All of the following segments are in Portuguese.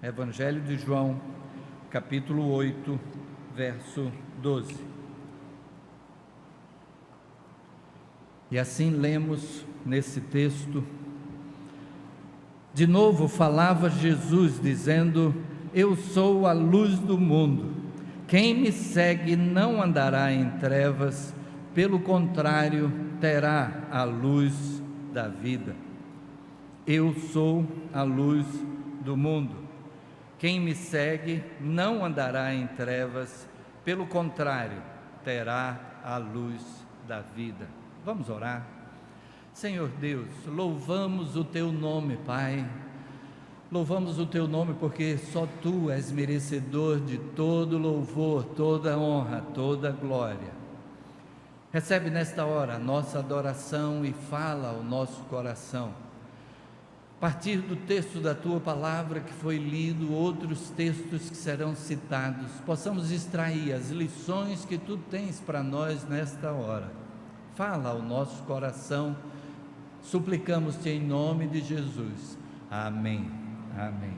Evangelho de João, capítulo 8, verso 12. E assim lemos nesse texto: de novo falava Jesus, dizendo: eu sou a luz do mundo. Quem me segue não andará em trevas, pelo contrário, terá a luz da vida. Eu sou a luz do mundo. Quem me segue não andará em trevas, pelo contrário, terá a luz da vida. Vamos orar? Senhor Deus, louvamos o Teu nome, Pai. Louvamos o Teu nome porque só Tu és merecedor de todo louvor, toda honra, toda glória. Recebe nesta hora a nossa adoração e fala ao nosso coração. A partir do texto da Tua palavra que foi lido, outros textos que serão citados, possamos extrair as lições que Tu tens para nós nesta hora. Fala ao nosso coração, suplicamos-Te em nome de Jesus. Amém. Amém.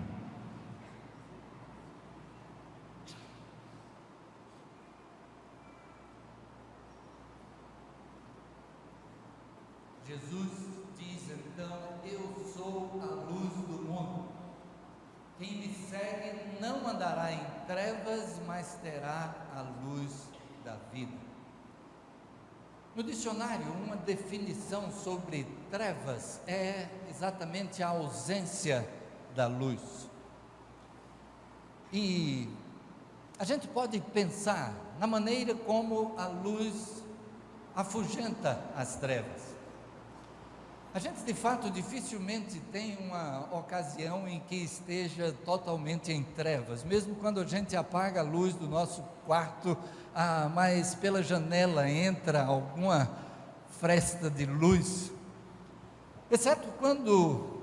Jesus diz então: eu sou a luz do mundo. Quem me segue não andará em trevas, mas terá a luz da vida. No dicionário, uma definição sobre trevas é exatamente a ausência da luz. E a gente pode pensar na maneira como a luz afugenta as trevas. A gente de fato dificilmente tem uma ocasião em que esteja totalmente em trevas, mesmo quando a gente apaga a luz do nosso quarto, mas pela janela entra alguma fresta de luz, exceto quando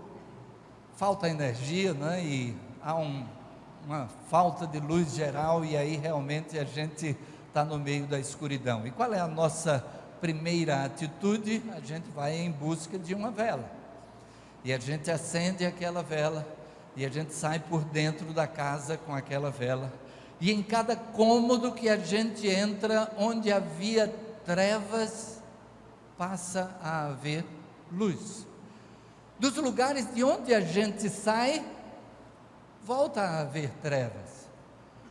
falta energia, né, e há uma falta de luz geral, e aí realmente a gente está no meio da escuridão. E qual é a nossa primeira atitude? A gente vai em busca de uma vela, e a gente acende aquela vela, e a gente sai por dentro da casa com aquela vela, e em cada cômodo que a gente entra, onde havia trevas, passa a haver luz. Dos lugares de onde a gente sai, volta a haver trevas,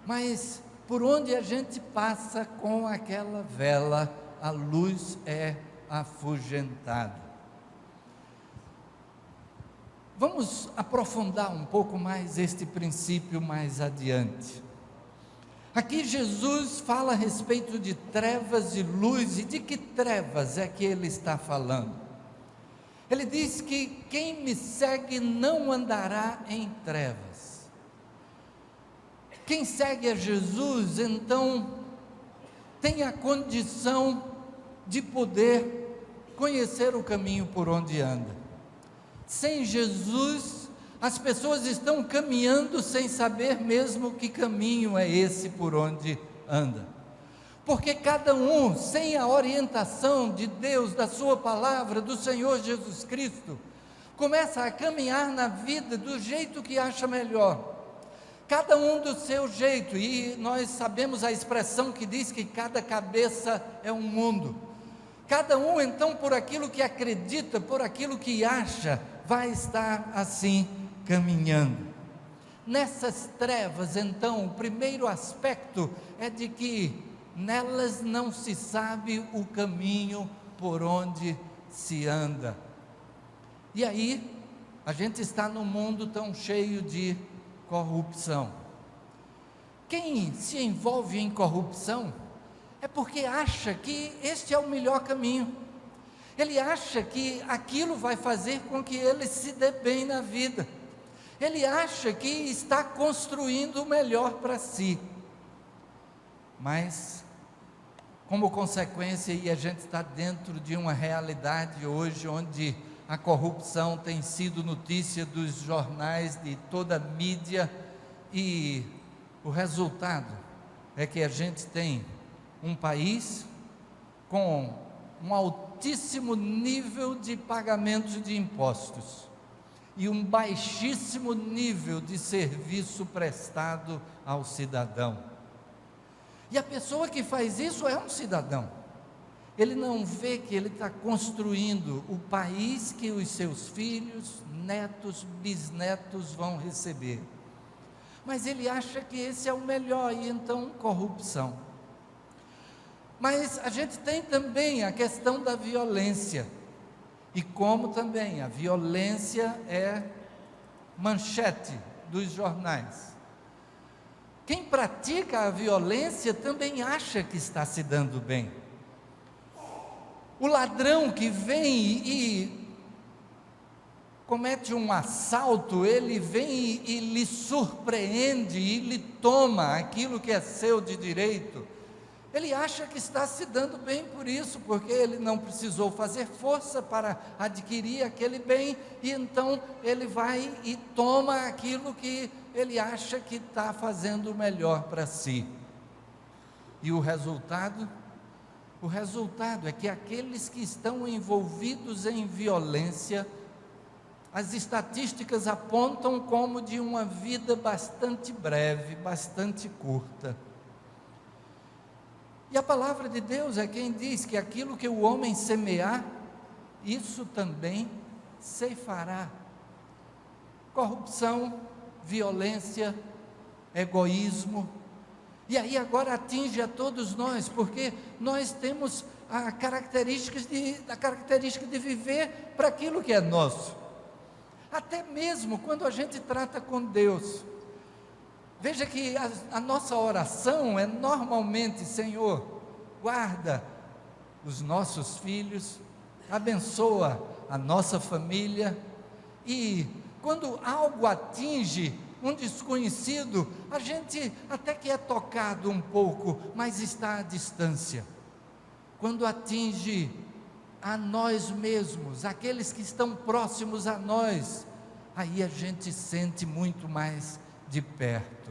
mas por onde a gente passa com aquela vela, a luz é afugentada. Vamos aprofundar um pouco mais este princípio mais adiante. Aqui Jesus fala a respeito de trevas e luz, e de que trevas é que ele está falando? Ele diz que quem me segue não andará em trevas. Quem segue a Jesus, então, tem a condição de poder conhecer o caminho por onde anda. Sem Jesus, as pessoas estão caminhando sem saber mesmo que caminho é esse por onde anda. Porque cada um, sem a orientação de Deus, da sua palavra, do Senhor Jesus Cristo, começa a caminhar na vida do jeito que acha melhor. Cada um do seu jeito, e nós sabemos a expressão que diz que cada cabeça é um mundo. Cada um então, por aquilo que acredita, por aquilo que acha, vai estar assim caminhando. Nessas trevas, então, o primeiro aspecto é de que nelas não se sabe o caminho por onde se anda. E aí, a gente está num mundo tão cheio de corrupção. Quem se envolve em corrupção é porque acha que este é o melhor caminho. Ele acha que aquilo vai fazer com que ele se dê bem na vida. Ele acha que está construindo o melhor para si. Mas, como consequência, e a gente está dentro de uma realidade hoje onde a corrupção tem sido notícia dos jornais, de toda a mídia, e o resultado é que a gente tem um país com um altíssimo nível de pagamento de impostos, e um baixíssimo nível de serviço prestado ao cidadão. E a pessoa que faz isso é um cidadão. Ele não vê que ele está construindo o país que os seus filhos, netos, bisnetos vão receber. Mas ele acha que esse é o melhor, e então corrupção. Mas a gente tem também a questão da violência. E como também a violência é manchete dos jornais. Quem pratica a violência também acha que está se dando bem. O ladrão que vem e comete um assalto, ele vem e lhe surpreende e lhe toma aquilo que é seu de direito. Ele acha que está se dando bem por isso, porque ele não precisou fazer força para adquirir aquele bem, e então ele vai e toma aquilo que ele acha que está fazendo o melhor para si. E o resultado? O resultado é que aqueles que estão envolvidos em violência, as estatísticas apontam como de uma vida bastante breve, bastante curta. E a palavra de Deus é quem diz que aquilo que o homem semear, isso também ceifará. Corrupção, violência, egoísmo. E aí agora atinge a todos nós, porque nós temos a característica de viver para aquilo que é nosso. Até mesmo quando a gente trata com Deus. Veja que a nossa oração é normalmente: Senhor, guarda os nossos filhos, abençoa a nossa família. E quando algo atinge um desconhecido, a gente até que é tocado um pouco, mas está à distância. Quando atinge a nós mesmos, aqueles que estão próximos a nós, aí a gente sente muito mais de perto.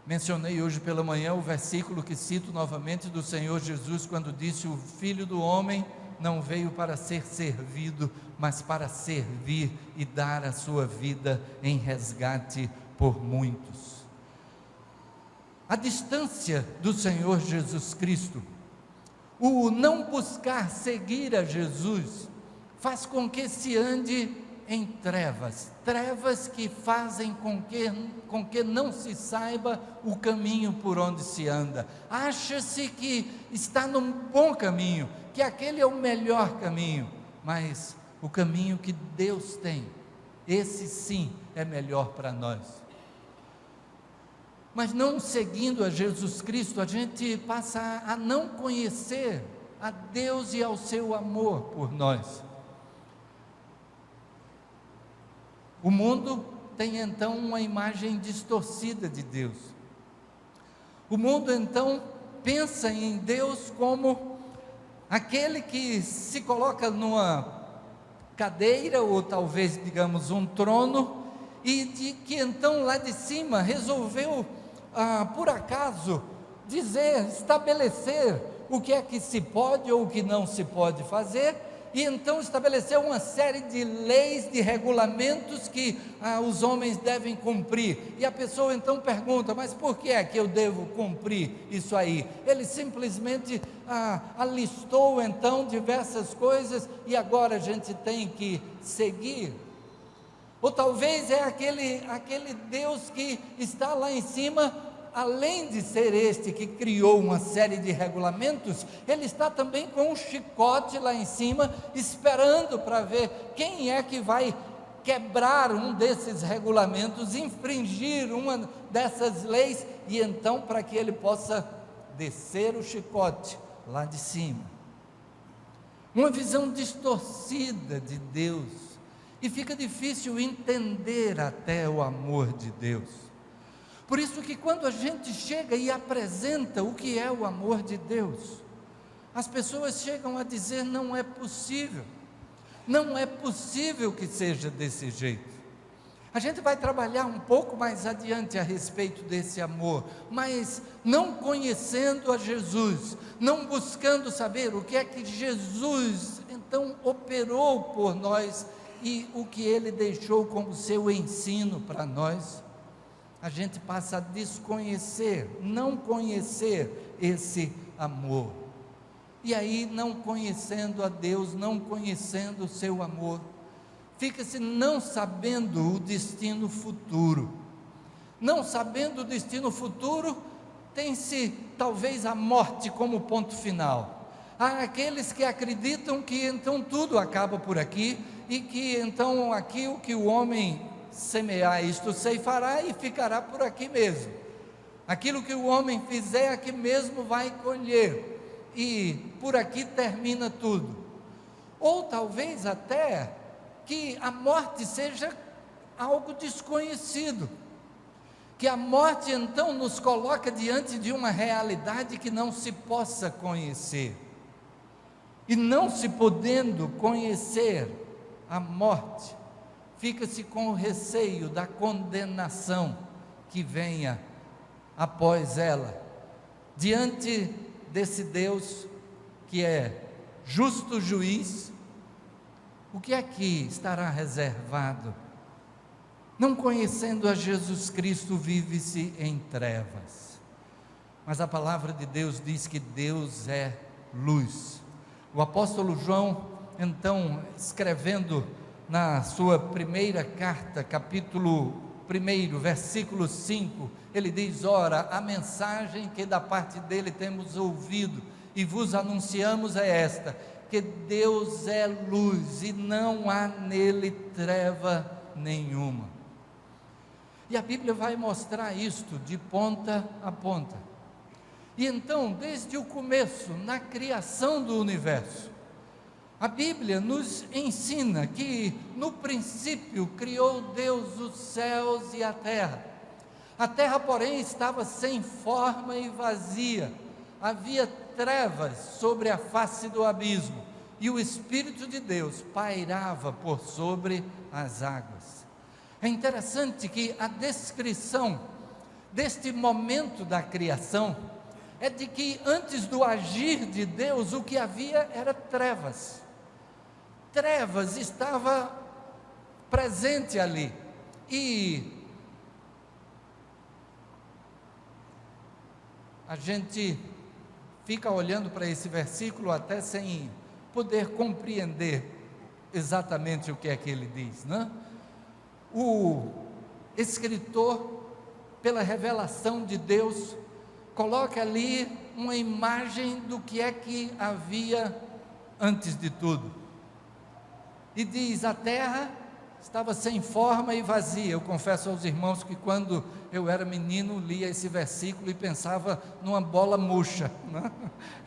Mencionei hoje pela manhã o versículo que cito novamente do Senhor Jesus, quando disse: o Filho do Homem não veio para ser servido, mas para servir e dar a sua vida em resgate por muitos. A distância do Senhor Jesus Cristo, o não buscar seguir a Jesus, faz com que se ande em trevas, trevas que fazem com que não se saiba o caminho por onde se anda. Acha-se que está num bom caminho, que aquele é o melhor caminho, mas o caminho que Deus tem, esse sim é melhor para nós. Mas não seguindo a Jesus Cristo, a gente passa a não conhecer a Deus e ao seu amor por nós. O mundo tem então uma imagem distorcida de Deus. O mundo então pensa em Deus como aquele que se coloca numa cadeira, ou talvez digamos um trono, e que então lá de cima resolveu, por acaso, estabelecer o que é que se pode ou o que não se pode fazer, e então estabeleceu uma série de leis, de regulamentos que os homens devem cumprir. E a pessoa então pergunta: mas por que é que eu devo cumprir isso aí? Ele simplesmente alistou então diversas coisas, e agora a gente tem que seguir. Ou talvez é aquele Deus que está lá em cima, além de ser este que criou uma série de regulamentos, ele está também com um chicote lá em cima, esperando para ver quem é que vai quebrar um desses regulamentos, infringir uma dessas leis, e então para que ele possa descer o chicote lá de cima. Uma visão distorcida de Deus, e fica difícil entender até o amor de Deus. Por isso que quando a gente chega e apresenta o que é o amor de Deus, as pessoas chegam a dizer: não é possível que seja desse jeito. A gente vai trabalhar um pouco mais adiante a respeito desse amor, mas não conhecendo a Jesus, não buscando saber o que é que Jesus então operou por nós e o que Ele deixou como seu ensino para nós, a gente passa a desconhecer, não conhecer esse amor. E aí, não conhecendo a Deus, não conhecendo o seu amor, fica-se não sabendo o destino futuro. Não sabendo o destino futuro, tem-se talvez a morte como ponto final. Há aqueles que acreditam que então tudo acaba por aqui, e que então aqui o que o homem semear, isto ceifará e ficará por aqui mesmo. Aquilo que o homem fizer, aqui mesmo vai colher, e por aqui termina tudo. Ou talvez até que a morte seja algo desconhecido, que a morte então nos coloca diante de uma realidade que não se possa conhecer, e não se podendo conhecer a morte, fica-se com o receio da condenação que venha após ela, diante desse Deus que é justo juiz. O que é que estará reservado? Não conhecendo a Jesus Cristo, vive-se em trevas, mas a palavra de Deus diz que Deus é luz. O apóstolo João, então, escrevendo na sua primeira carta, capítulo 1, versículo 5, ele diz: ora, a mensagem que da parte dele temos ouvido e vos anunciamos é esta, que Deus é luz e não há nele treva nenhuma. E a Bíblia vai mostrar isto de ponta a ponta. E então, desde o começo, na criação do universo, a Bíblia nos ensina que no princípio criou Deus os céus e a terra. A terra, porém, estava sem forma e vazia, havia trevas sobre a face do abismo, e o Espírito de Deus pairava por sobre as águas. É interessante que a descrição deste momento da criação é de que antes do agir de Deus, o que havia era trevas. Trevas estava presente ali, e a gente fica olhando para esse versículo até sem poder compreender exatamente o que é que ele diz, né? O escritor, pela revelação de Deus, coloca ali uma imagem do que é que havia antes de tudo, e diz: a terra estava sem forma e vazia. Eu confesso aos irmãos que quando eu era menino, lia esse versículo e pensava numa bola murcha, né?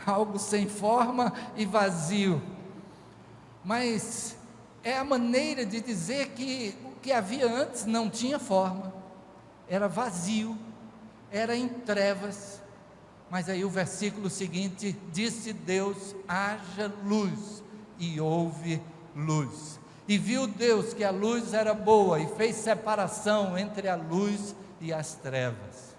Algo sem forma e vazio, mas é a maneira de dizer que o que havia antes não tinha forma, era vazio, era em trevas. Mas aí o versículo seguinte: disse Deus: haja luz, e houve luz. E viu Deus que a luz era boa, e fez separação entre a luz e as trevas.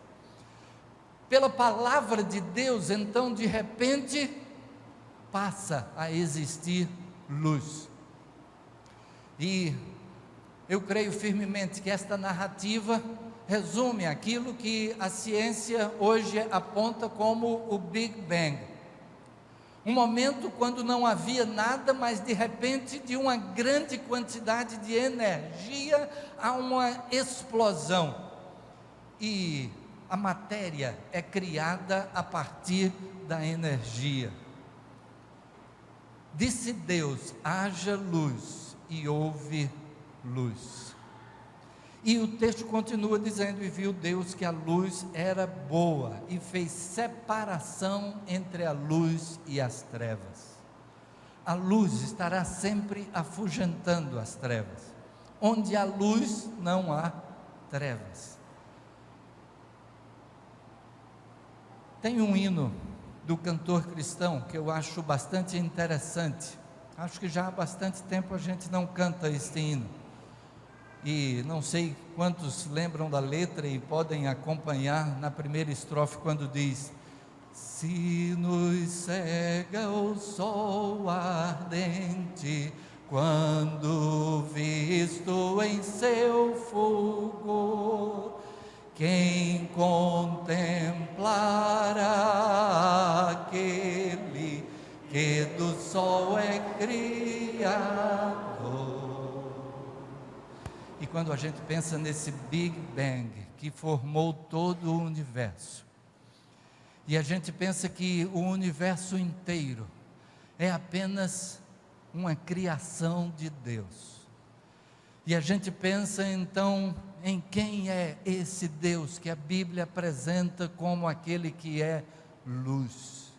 Pela palavra de Deus, então, de repente, passa a existir luz. E eu creio firmemente que esta narrativa resume aquilo que a ciência hoje aponta como o Big Bang. Um momento quando não havia nada, mas de repente, de uma grande quantidade de energia, há uma explosão, e a matéria é criada a partir da energia. Disse Deus: haja luz, e houve luz. E o texto continua dizendo: e viu Deus que a luz era boa, e fez separação entre a luz e as trevas. A luz estará sempre afugentando as trevas. Onde há luz, não há trevas. Tem um hino do cantor cristão que eu acho bastante interessante. Acho que já há bastante tempo a gente não canta este hino, e não sei quantos lembram da letra e podem acompanhar na primeira estrofe, quando diz: Se nos cega o sol ardente, quando visto em seu fulgor, quem contemplará aquele que do sol é criador? E quando a gente pensa nesse Big Bang que formou todo o universo, e a gente pensa que o universo inteiro é apenas uma criação de Deus, e a gente pensa então em quem é esse Deus que a Bíblia apresenta como aquele que é luz.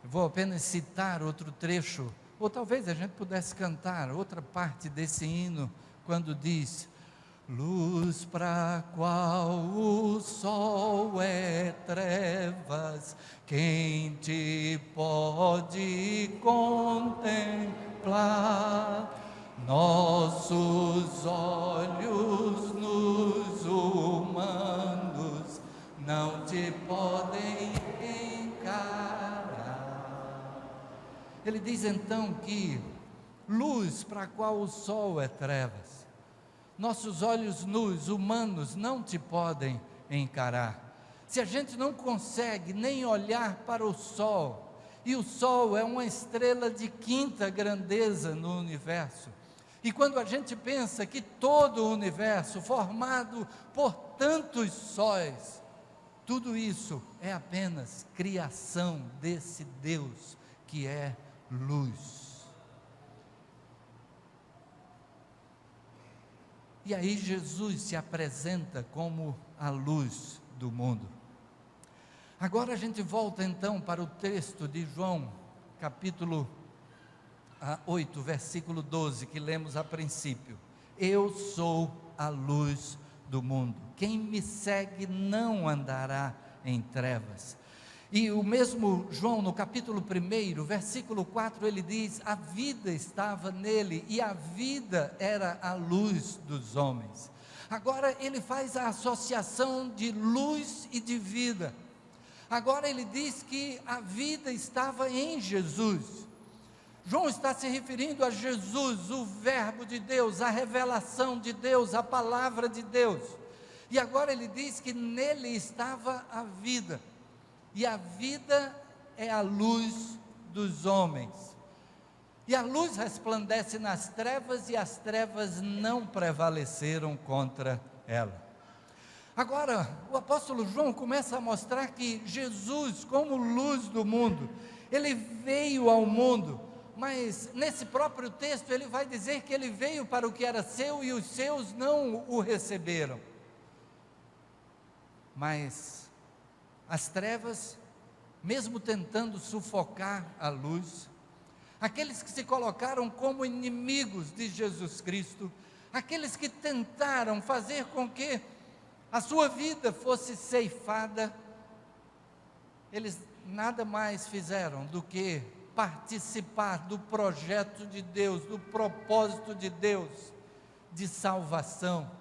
Eu vou apenas citar outro trecho, ou talvez a gente pudesse cantar outra parte desse hino, quando diz: luz para qual o sol é trevas, quem te pode contemplar? Nossos olhos nos humanos não te podem encarar. Ele diz então que luz para a qual o sol é trevas, nossos olhos nus, humanos, não te podem encarar. Se a gente não consegue nem olhar para o sol, e o sol é uma estrela de quinta grandeza no universo, e quando a gente pensa que todo o universo, formado por tantos sóis, tudo isso é apenas criação desse Deus que é luz. E aí Jesus se apresenta como a luz do mundo. Agora a gente volta então para o texto de João, capítulo 8, versículo 12, que lemos a princípio. Eu sou a luz do mundo. Quem me segue não andará em trevas. E o mesmo João, no capítulo 1, versículo 4, ele diz: a vida estava nele, e a vida era a luz dos homens. Agora ele faz a associação de luz e de vida. Agora ele diz que a vida estava em Jesus. João está se referindo a Jesus, o verbo de Deus, a revelação de Deus, a palavra de Deus. E agora ele diz que nele estava a vida. E a vida é a luz dos homens. E a luz resplandece nas trevas, e as trevas não prevaleceram contra ela. Agora, o apóstolo João começa a mostrar que Jesus, como luz do mundo, ele veio ao mundo, mas nesse próprio texto ele vai dizer que ele veio para o que era seu, e os seus não o receberam. Mas as trevas, mesmo tentando sufocar a luz, aqueles que se colocaram como inimigos de Jesus Cristo, aqueles que tentaram fazer com que a sua vida fosse ceifada, eles nada mais fizeram do que participar do projeto de Deus, do propósito de Deus de salvação.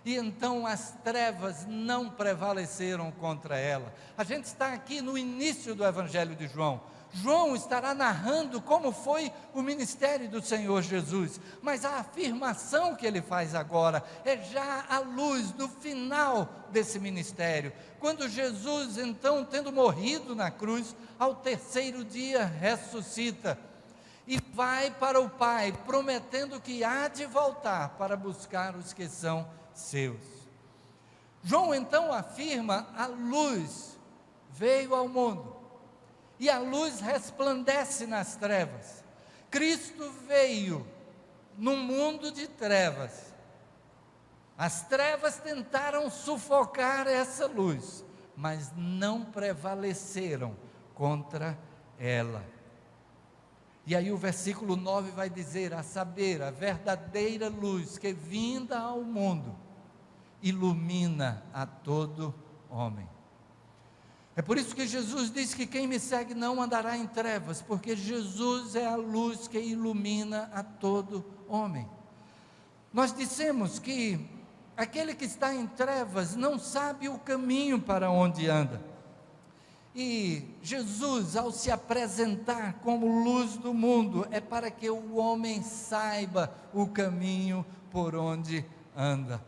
E então as trevas não prevaleceram contra ela. A gente está aqui no início do Evangelho de João. João estará narrando como foi o ministério do Senhor Jesus, mas a afirmação que ele faz agora é já a luz do final desse ministério, quando Jesus, então, tendo morrido na cruz, ao terceiro dia ressuscita e vai para o Pai, prometendo que há de voltar para buscar os que são seus. João então afirma: a luz veio ao mundo, e a luz resplandece nas trevas. Cristo veio num mundo de trevas. As trevas tentaram sufocar essa luz, mas não prevaleceram contra ela. E aí o versículo 9 vai dizer: a saber, a verdadeira luz que vinda ao mundo ilumina a todo homem. É por isso que Jesus diz que quem me segue não andará em trevas, porque Jesus é a luz que ilumina a todo homem. Nós dissemos que aquele que está em trevas não sabe o caminho para onde anda. E Jesus, ao se apresentar como luz do mundo, é para que o homem saiba o caminho por onde anda.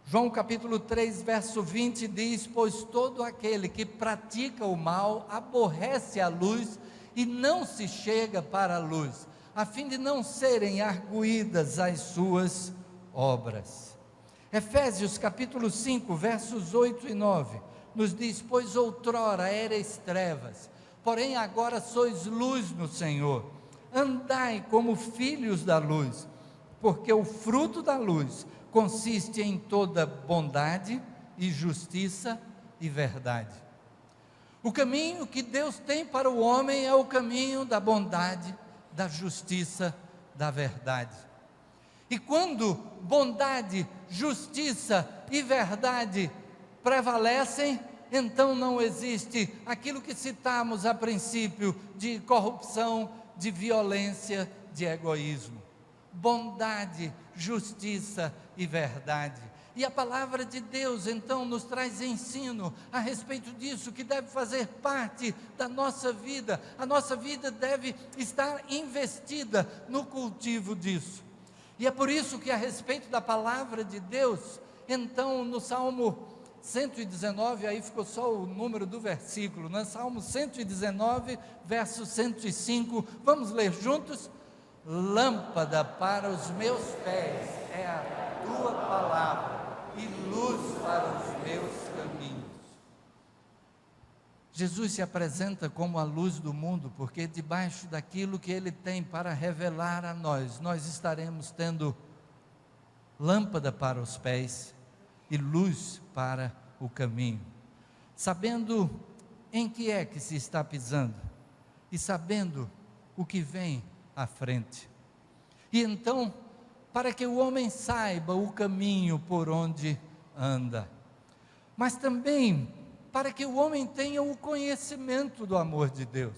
João capítulo 3, verso 20 diz: pois todo aquele que pratica o mal aborrece a luz e não se chega para a luz, a fim de não serem arguídas as suas obras. Efésios capítulo 5, versos 8 e 9, nos diz: pois outrora erais trevas, porém agora sois luz no Senhor, andai como filhos da luz, porque o fruto da luz consiste em toda bondade e justiça e verdade. O caminho que Deus tem para o homem é o caminho da bondade, da justiça, da verdade. E quando bondade, justiça e verdade prevalecem, então não existe aquilo que citamos a princípio de corrupção, de violência, de egoísmo. Bondade, justiça e verdade. E a palavra de Deus então nos traz ensino a respeito disso, que deve fazer parte da nossa vida. A nossa vida deve estar investida no cultivo disso. E é por isso que, a respeito da palavra de Deus, então no Salmo 119, aí ficou só o número do versículo, né? Salmo 119, verso 105, vamos ler juntos? Lâmpada para os meus pés é a tua palavra e luz para os meus caminhos. Jesus se apresenta como a luz do mundo, porque debaixo daquilo que Ele tem para revelar a nós, nós estaremos tendo lâmpada para os pés e luz para o caminho, sabendo em que é que se está pisando e sabendo o que vem à frente. E então, para que o homem saiba o caminho por onde anda, mas também para que o homem tenha o conhecimento do amor de Deus.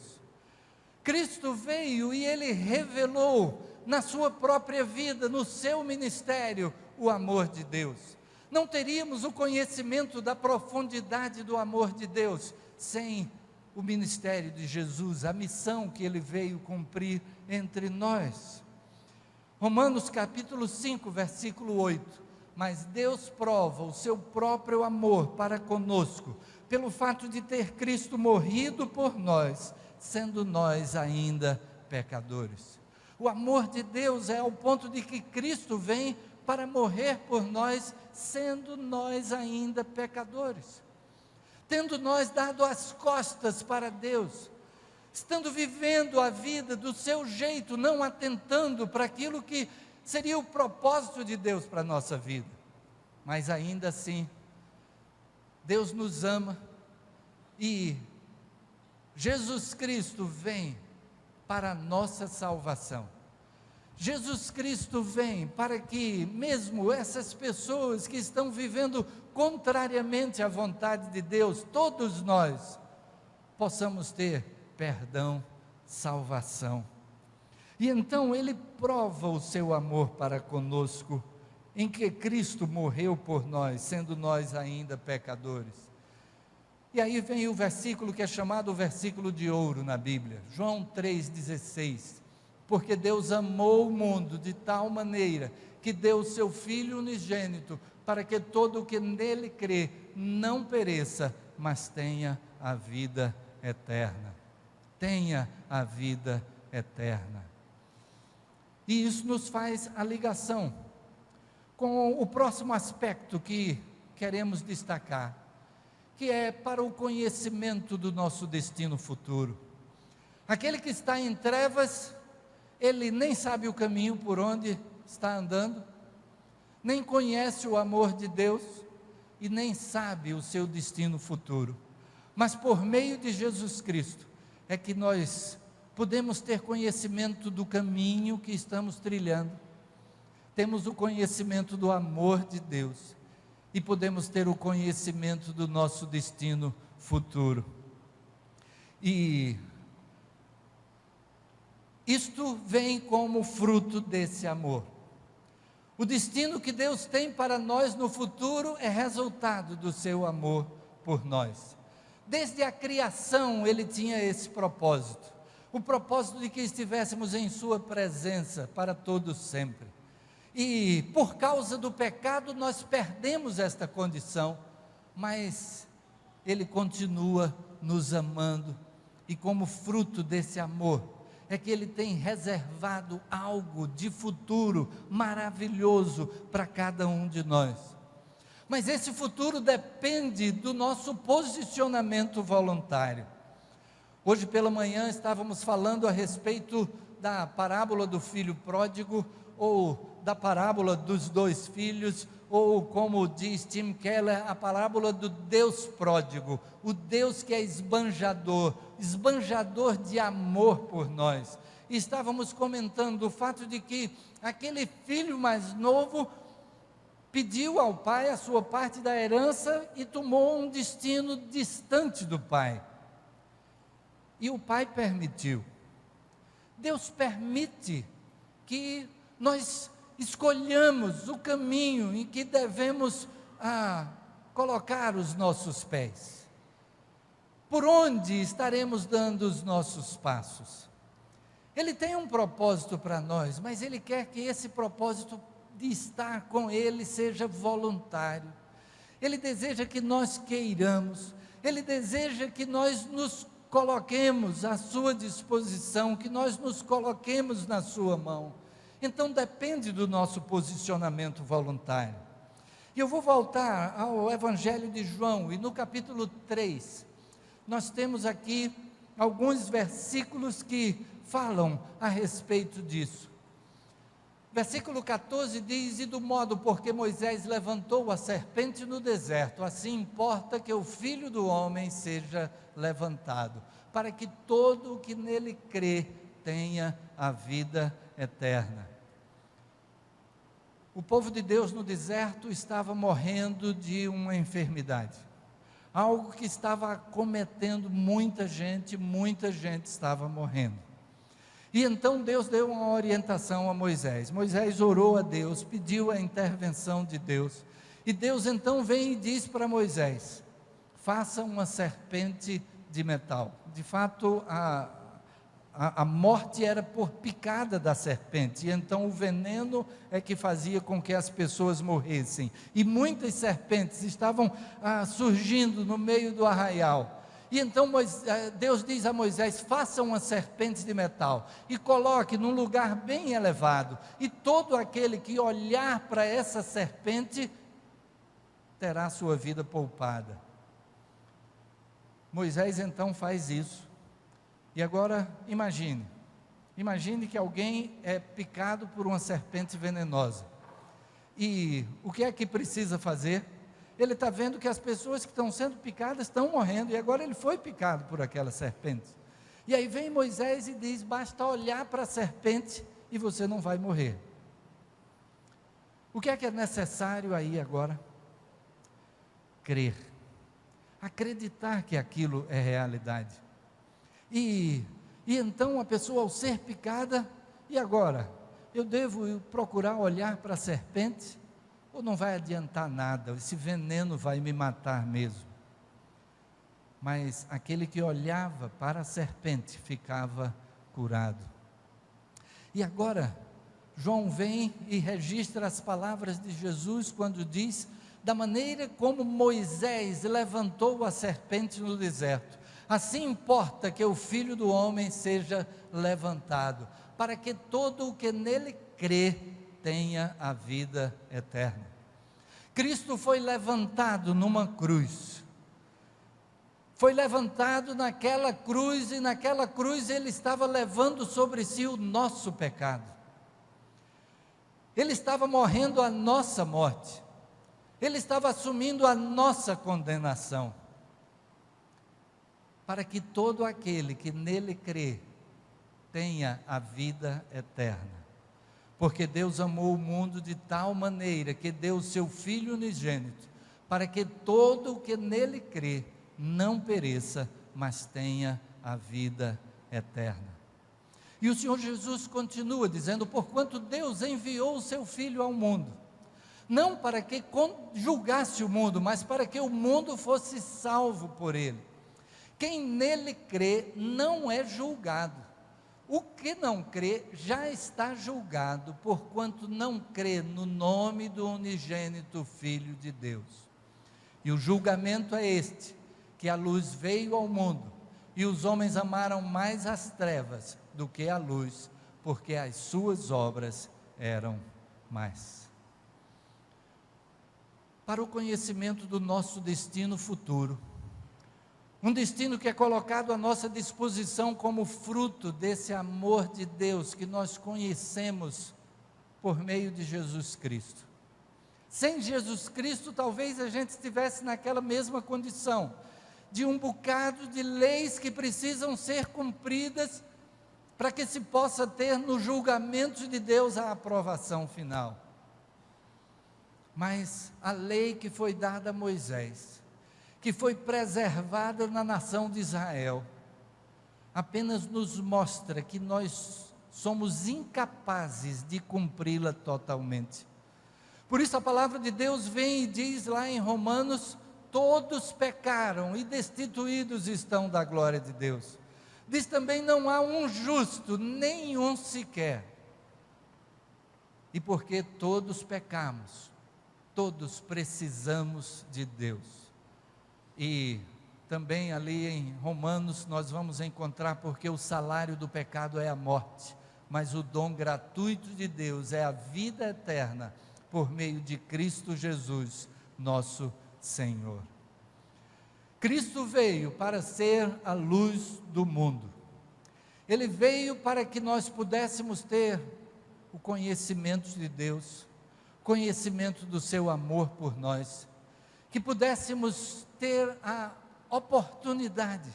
Cristo veio e Ele revelou na sua própria vida, no seu ministério, o amor de Deus. Não teríamos o conhecimento da profundidade do amor de Deus sem o ministério de Jesus, a missão que Ele veio cumprir entre nós. Romanos capítulo 5, versículo 8, mas Deus prova o seu próprio amor para conosco, pelo fato de ter Cristo morrido por nós, sendo nós ainda pecadores. O amor de Deus é ao ponto de que Cristo vem para morrer por nós, sendo nós ainda pecadores, tendo nós dado as costas para Deus, estando vivendo a vida do seu jeito, não atentando para aquilo que seria o propósito de Deus para a nossa vida, mas ainda assim, Deus nos ama e Jesus Cristo vem para a nossa salvação. Jesus Cristo vem para que mesmo essas pessoas que estão vivendo contrariamente à vontade de Deus, todos nós possamos ter perdão, salvação. E então Ele prova o seu amor para conosco, em que Cristo morreu por nós, sendo nós ainda pecadores. E aí vem o versículo que é chamado o versículo de ouro na Bíblia, João 3,16, porque Deus amou o mundo de tal maneira, que deu o seu Filho unigênito, para que todo o que nele crê, não pereça, mas tenha a vida eterna. Tenha a vida eterna. E isso nos faz a ligação com o próximo aspecto que queremos destacar, que é para o conhecimento do nosso destino futuro. Aquele que está em trevas, ele nem sabe o caminho por onde está andando, nem conhece o amor de Deus e nem sabe o seu destino futuro. Mas por meio de Jesus Cristo é que nós podemos ter conhecimento do caminho que estamos trilhando, temos o conhecimento do amor de Deus e podemos ter o conhecimento do nosso destino futuro. E isto vem como fruto desse amor. O destino que Deus tem para nós no futuro é resultado do seu amor por nós. Desde a criação Ele tinha esse propósito, o propósito de que estivéssemos em sua presença para todos sempre. E por causa do pecado nós perdemos esta condição, mas Ele continua nos amando, e como fruto desse amor, é que Ele tem reservado algo de futuro maravilhoso para cada um de nós. Mas esse futuro depende do nosso posicionamento voluntário. Hoje pela manhã estávamos falando a respeito da parábola do filho pródigo, ou da parábola dos dois filhos, ou como diz Tim Keller, a parábola do Deus pródigo, o Deus que é esbanjador de amor por nós. E estávamos comentando o fato de que aquele filho mais novo pediu ao pai a sua parte da herança e tomou um destino distante do pai. E o pai permitiu. Deus permite que nós escolhamos o caminho em que devemos colocar os nossos pés. Por onde estaremos dando os nossos passos? Ele tem um propósito para nós, mas Ele quer que esse propósito de estar com Ele seja voluntário. Ele deseja que nós queiramos, Ele deseja que nós nos coloquemos à sua disposição, que nós nos coloquemos na sua mão. Então depende do nosso posicionamento voluntário. E eu vou voltar ao Evangelho de João, e no capítulo 3, nós temos aqui alguns versículos que falam a respeito disso. Versículo 14 diz: e do modo porque Moisés levantou a serpente no deserto, assim importa que o Filho do Homem seja levantado, para que todo o que nele crê tenha a vida eterna. O povo de Deus no deserto estava morrendo de uma enfermidade, algo que estava acometendo muita gente estava morrendo. E então Deus deu uma orientação a Moisés. Moisés orou a Deus, pediu a intervenção de Deus, e Deus então vem e diz para Moisés: faça uma serpente de metal. De fato, a morte era por picada da serpente, e então o veneno é que fazia com que as pessoas morressem, e muitas serpentes estavam surgindo no meio do arraial. E então Deus diz a Moisés: faça uma serpente de metal, e coloque num lugar bem elevado, e todo aquele que olhar para essa serpente, terá sua vida poupada. Moisés então faz isso. E agora imagine que alguém é picado por uma serpente venenosa, e o que é que precisa fazer? Ele está vendo que as pessoas que estão sendo picadas estão morrendo, e agora ele foi picado por aquela serpente, e aí vem Moisés e diz: basta olhar para a serpente e você não vai morrer. O que é necessário aí agora? Crer, acreditar que aquilo é realidade. E então a pessoa, ao ser picada, e agora? Eu devo procurar olhar para a serpente? Ou não vai adiantar nada, esse veneno vai me matar mesmo? Mas aquele que olhava para a serpente ficava curado. E agora, João vem e registra as palavras de Jesus quando diz: da maneira como Moisés levantou a serpente no deserto, assim importa que o Filho do Homem seja levantado, para que todo o que nele crê tenha a vida eterna. Cristo foi levantado numa cruz, foi levantado naquela cruz, e naquela cruz ele estava levando sobre si o nosso pecado, ele estava morrendo a nossa morte, ele estava assumindo a nossa condenação, para que todo aquele que nele crê tenha a vida eterna. Porque Deus amou o mundo de tal maneira que deu o seu Filho unigênito, para que todo o que nele crê não pereça, mas tenha a vida eterna. E o Senhor Jesus continua dizendo: porquanto Deus enviou o seu Filho ao mundo, não para que julgasse o mundo, mas para que o mundo fosse salvo por ele. Quem nele crê não é julgado. O que não crê já está julgado, porquanto não crê no nome do unigênito Filho de Deus. E o julgamento é este, que a luz veio ao mundo, e os homens amaram mais as trevas do que a luz, porque as suas obras eram más. Para o conhecimento do nosso destino futuro, um destino que é colocado à nossa disposição como fruto desse amor de Deus que nós conhecemos por meio de Jesus Cristo. Sem Jesus Cristo, talvez a gente estivesse naquela mesma condição, de um bocado de leis que precisam ser cumpridas para que se possa ter no julgamento de Deus a aprovação final. Mas a lei que foi dada a Moisés, que foi preservada na nação de Israel, apenas nos mostra que nós somos incapazes de cumpri-la totalmente. Por isso a palavra de Deus vem e diz lá em Romanos: todos pecaram e destituídos estão da glória de Deus. Diz também: não há um justo, nenhum sequer. E porque todos pecamos, todos precisamos de Deus. E também ali em Romanos nós vamos encontrar: porque o salário do pecado é a morte, mas o dom gratuito de Deus é a vida eterna, por meio de Cristo Jesus, nosso Senhor. Cristo veio para ser a luz do mundo. Ele veio para que nós pudéssemos ter o conhecimento de Deus, conhecimento do seu amor por nós, que pudéssemos ter a oportunidade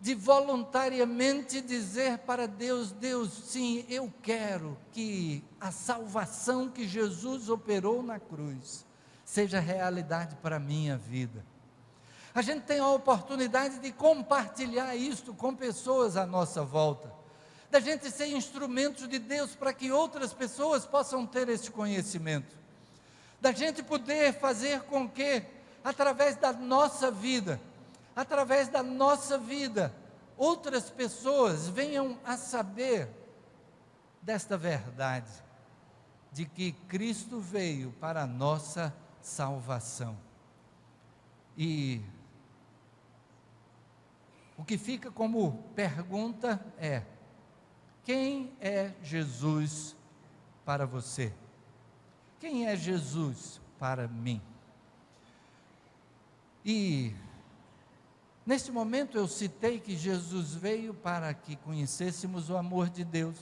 de voluntariamente dizer para Deus: Deus, sim, eu quero que a salvação que Jesus operou na cruz seja realidade para a minha vida. A gente tem a oportunidade de compartilhar isto com pessoas à nossa volta, da gente ser instrumentos de Deus para que outras pessoas possam ter esse conhecimento, da gente poder fazer com que, através da nossa vida, outras pessoas venham a saber desta verdade, de que Cristo veio para a nossa salvação. E o que fica como pergunta é: quem é Jesus para você? Quem é Jesus para mim? E neste momento eu citei que Jesus veio para que conhecêssemos o amor de Deus,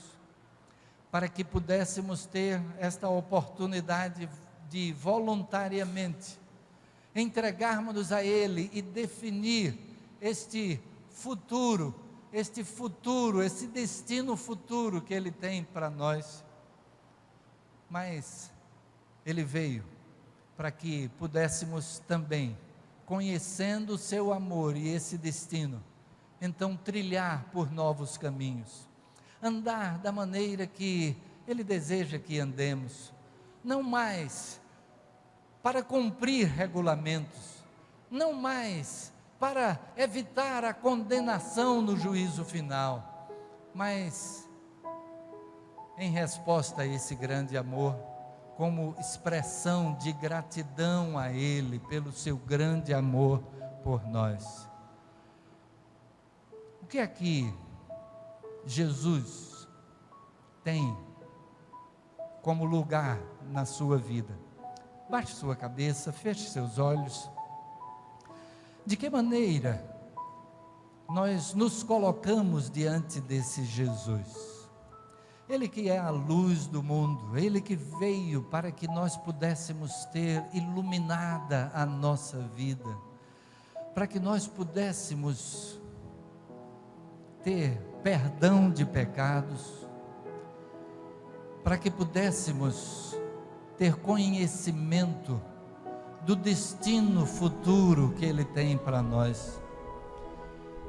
para que pudéssemos ter esta oportunidade de voluntariamente entregarmos-nos a Ele e definir este destino futuro que Ele tem para nós. Mas Ele veio para que pudéssemos também, conhecendo o seu amor e esse destino, então trilhar por novos caminhos, andar da maneira que Ele deseja que andemos, não mais para cumprir regulamentos, não mais para evitar a condenação no juízo final, mas em resposta a esse grande amor, como expressão de gratidão a Ele pelo seu grande amor por nós. O que é que Jesus tem como lugar na sua vida? Baixe sua cabeça, feche seus olhos. De que maneira nós nos colocamos diante desse Jesus? Ele que é a luz do mundo, Ele que veio para que nós pudéssemos ter iluminada a nossa vida, para que nós pudéssemos ter perdão de pecados, para que pudéssemos ter conhecimento do destino futuro que Ele tem para nós.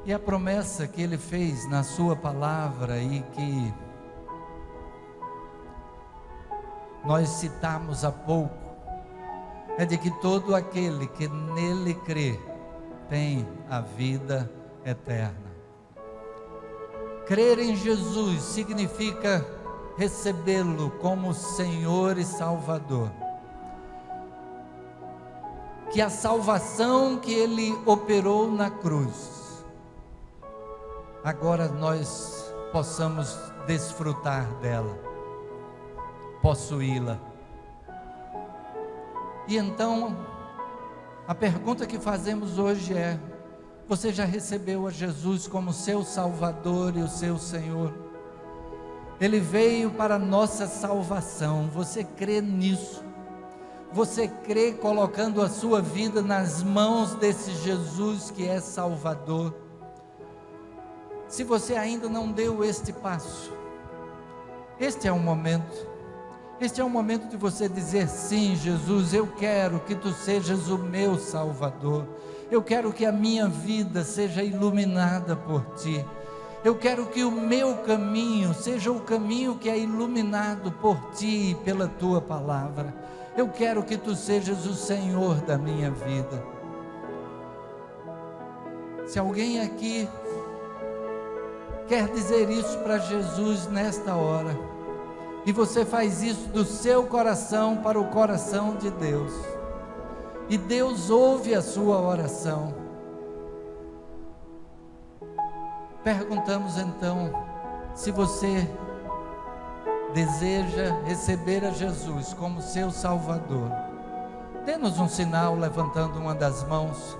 E a promessa que Ele fez na sua palavra e que nós citamos há pouco, é de que todo aquele que nele crê tem a vida eterna. Crer em Jesus significa recebê-lo como Senhor e Salvador. Que a salvação que Ele operou na cruz, agora nós possamos desfrutar dela, possuí-la. E então, a pergunta que fazemos hoje é: você já recebeu a Jesus como seu Salvador e o seu Senhor? Ele veio para a nossa salvação. Você crê nisso? Você crê colocando a sua vida nas mãos desse Jesus que é Salvador? Se você ainda não deu este passo, este é o momento. Este é o momento de você dizer: sim, Jesus, eu quero que Tu sejas o meu Salvador. Eu quero que a minha vida seja iluminada por Ti. Eu quero que o meu caminho seja o caminho que é iluminado por Ti e pela Tua palavra. Eu quero que Tu sejas o Senhor da minha vida. Se alguém aqui quer dizer isso para Jesus nesta hora, e você faz isso do seu coração para o coração de Deus, e Deus ouve a sua oração, perguntamos então, se você deseja receber a Jesus como seu Salvador, dê-nos um sinal levantando uma das mãos.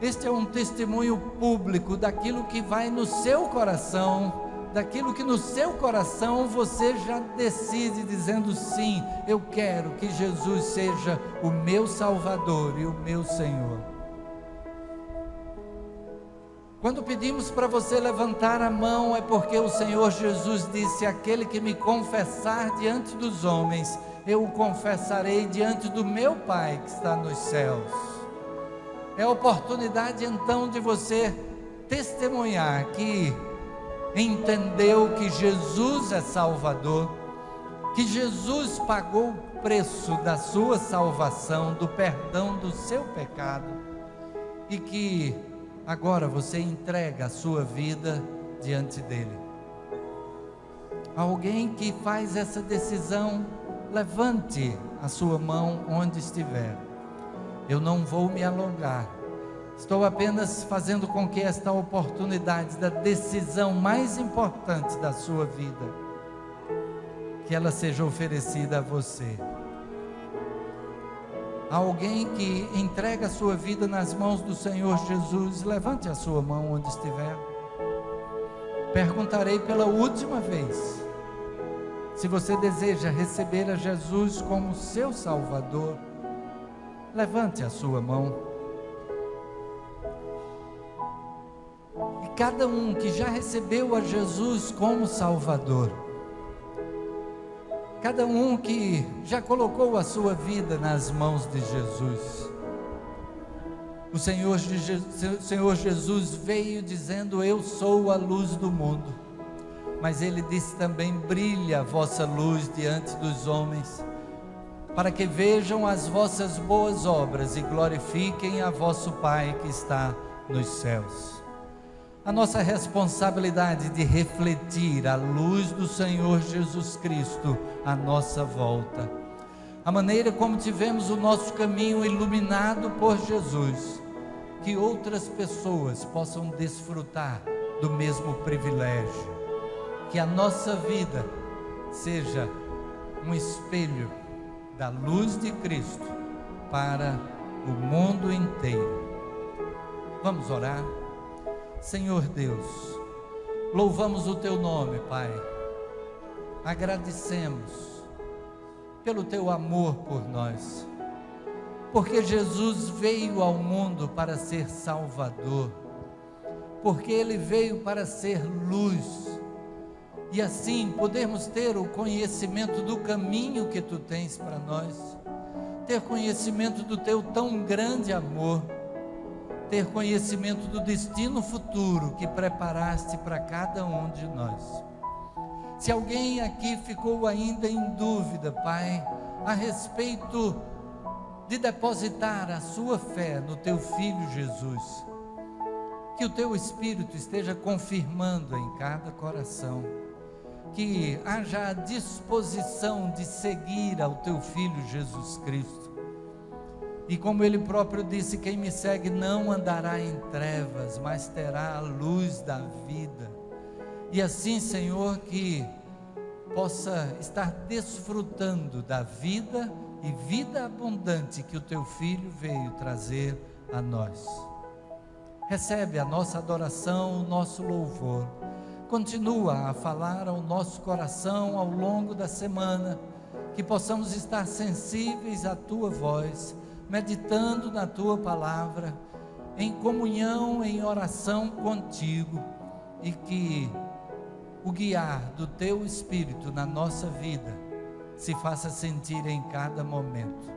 Este é um testemunho público daquilo que vai no seu coração, daquilo que no seu coração você já decide, dizendo: sim, eu quero que Jesus seja o meu Salvador e o meu Senhor. Quando pedimos para você levantar a mão, é porque o Senhor Jesus disse: aquele que me confessar diante dos homens, eu o confessarei diante do meu Pai que está nos céus. É a oportunidade então de você testemunhar que entendeu que Jesus é Salvador, que Jesus pagou o preço da sua salvação, do perdão do seu pecado, e que agora você entrega a sua vida diante dele. Alguém que faz essa decisão, levante a sua mão onde estiver. Eu não vou me alongar, estou apenas fazendo com que esta oportunidade da decisão mais importante da sua vida, que ela seja oferecida a você. Alguém que entrega a sua vida nas mãos do Senhor Jesus, levante a sua mão onde estiver. Perguntarei pela última vez, se você deseja receber a Jesus como seu Salvador, levante a sua mão. E cada um que já recebeu a Jesus como Salvador, cada um que já colocou a sua vida nas mãos de Jesus, o Senhor Jesus veio dizendo: eu sou a luz do mundo, mas Ele disse também: brilha a vossa luz diante dos homens, para que vejam as vossas boas obras e glorifiquem a vosso Pai que está nos céus. A nossa responsabilidade de refletir a luz do Senhor Jesus Cristo à nossa volta, a maneira como tivemos o nosso caminho iluminado por Jesus, que outras pessoas possam desfrutar do mesmo privilégio, que a nossa vida seja um espelho da luz de Cristo para o mundo inteiro. Vamos orar. Senhor Deus, louvamos o Teu nome, Pai, agradecemos pelo Teu amor por nós, porque Jesus veio ao mundo para ser Salvador, porque Ele veio para ser luz, e assim podermos ter o conhecimento do caminho que Tu tens para nós, ter conhecimento do Teu tão grande amor, ter conhecimento do destino futuro que preparaste para cada um de nós. Se alguém aqui ficou ainda em dúvida, Pai, a respeito de depositar a sua fé no Teu Filho Jesus, que o Teu Espírito esteja confirmando em cada coração, que haja a disposição de seguir ao Teu Filho Jesus Cristo. E como Ele próprio disse, quem me segue não andará em trevas, mas terá a luz da vida. E assim, Senhor, que possa estar desfrutando da vida e vida abundante que o Teu Filho veio trazer a nós. Recebe a nossa adoração, o nosso louvor. Continua a falar ao nosso coração ao longo da semana, que possamos estar sensíveis à Tua voz, meditando na Tua palavra, em comunhão, em oração contigo, e que o guiar do Teu Espírito na nossa vida se faça sentir em cada momento.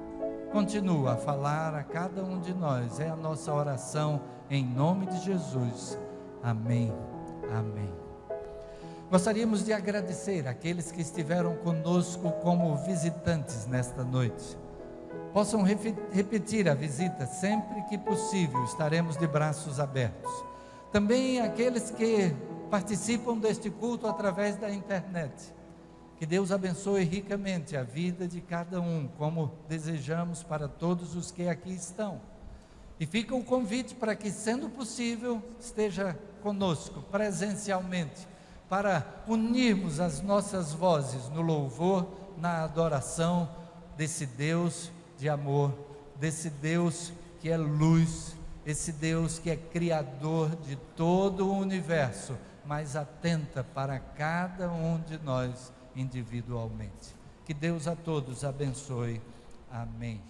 Continua a falar a cada um de nós, é a nossa oração em nome de Jesus. Amém, amém. Gostaríamos de agradecer aqueles que estiveram conosco como visitantes nesta noite. Possam repetir a visita sempre que possível, estaremos de braços abertos. Também aqueles que participam deste culto através da internet, que Deus abençoe ricamente a vida de cada um, como desejamos para todos os que aqui estão. E fica o convite para que, sendo possível, esteja conosco presencialmente, para unirmos as nossas vozes no louvor, na adoração desse Deus de amor, desse Deus que é luz, esse Deus que é criador de todo o universo, mas atenta para cada um de nós individualmente. Que Deus a todos abençoe. Amém.